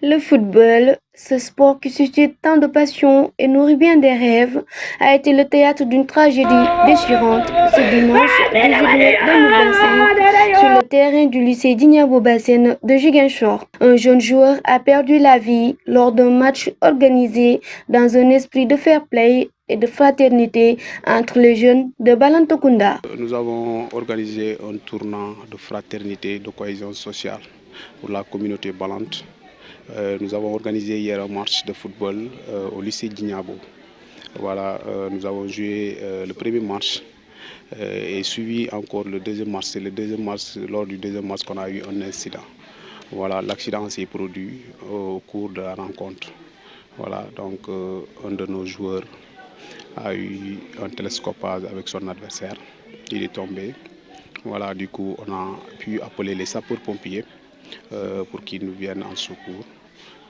Le football, ce sport qui suscite tant de passion et nourrit bien des rêves, a été le théâtre d'une tragédie déchirante ce dimanche 18 mai 2025 sur le terrain du lycée Djignabo Bassène de Ziguinchor. Un jeune joueur a perdu la vie lors d'un match organisé dans un esprit de fair play et de fraternité entre les jeunes de Balantokunda. Nous avons organisé un tournoi de fraternité, de cohésion sociale pour la communauté balante. Nous avons organisé hier un match de football au lycée Djignabo. Voilà, nous avons joué le premier match et suivi encore le deuxième match. C'est le deuxième match, lors du deuxième match qu'on a eu un incident. Voilà, l'accident s'est produit au cours de la rencontre. Voilà, donc un de nos joueurs a eu un télescopage avec son adversaire. Il est tombé. Voilà, du coup, on a pu appeler les sapeurs-pompiers pour qu'ils nous viennent en secours.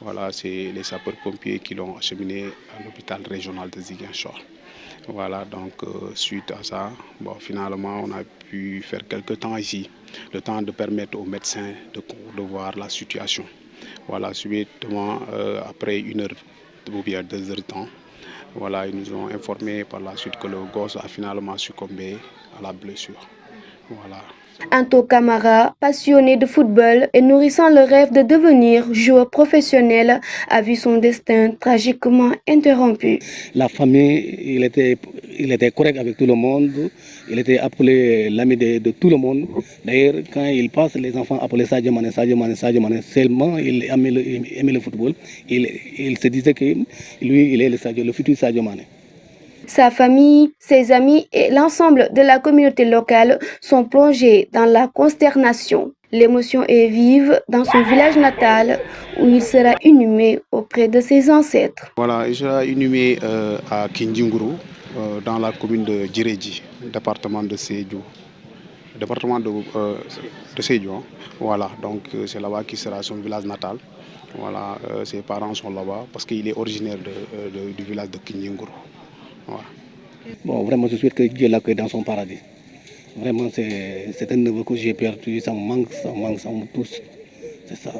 Voilà, c'est les sapeurs-pompiers qui l'ont acheminé à l'hôpital régional de Ziguinchor. Voilà, donc suite à ça, finalement, on a pu faire quelques temps ici, le temps de permettre aux médecins de voir la situation. Voilà, subitement, après 1 heure ou bien 2 heures de temps, voilà, ils nous ont informé par la suite que le gosse a finalement succombé à la blessure. Voilà. Anto Camara, passionné de football et nourrissant le rêve de devenir joueur professionnel, a vu son destin tragiquement interrompu. La famille, il était correct avec tout le monde. Il était appelé l'ami de tout le monde. D'ailleurs, quand il passe, les enfants appelaient Sadio Mané, Sadio Mané, Sadio Mané. Seulement, il aimait le football. Il se disait que lui, il est le futur Sadio Mané. Sa famille, ses amis et l'ensemble de la communauté locale sont plongés dans la consternation. L'émotion est vive dans son village natal où il sera inhumé auprès de ses ancêtres. Voilà, il sera inhumé à Kindjinguru, dans la commune de Djiredji, département de Sédhiou. Département de Sédhiou, hein. Voilà, donc c'est là-bas qui sera son village natal. Voilà, ses parents sont là-bas parce qu'il est originaire du village de Kindjinguru. Voilà. Bon, vraiment, je souhaite que Dieu l'accueille dans son paradis. Vraiment, c'est un neveu que j'ai perdu, ça me manque, ça me touche. C'est ça.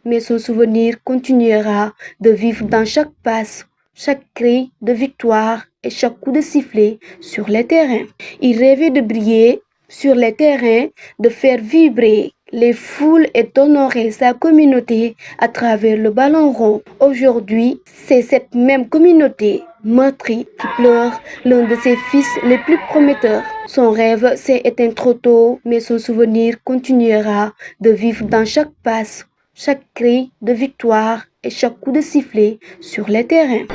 Mais son souvenir continuera de vivre dans chaque passe, chaque cri de victoire et chaque coup de sifflet sur les terrains. Il rêvait de briller sur les terrains, de faire vibrer les foules et d'honorer sa communauté à travers le ballon rond. Aujourd'hui, c'est cette même communauté meurtrie qui pleure l'un de ses fils les plus prometteurs. Son rêve s'est éteint trop tôt, mais son souvenir continuera de vivre dans chaque passe, chaque cri de victoire et chaque coup de sifflet sur les terrains.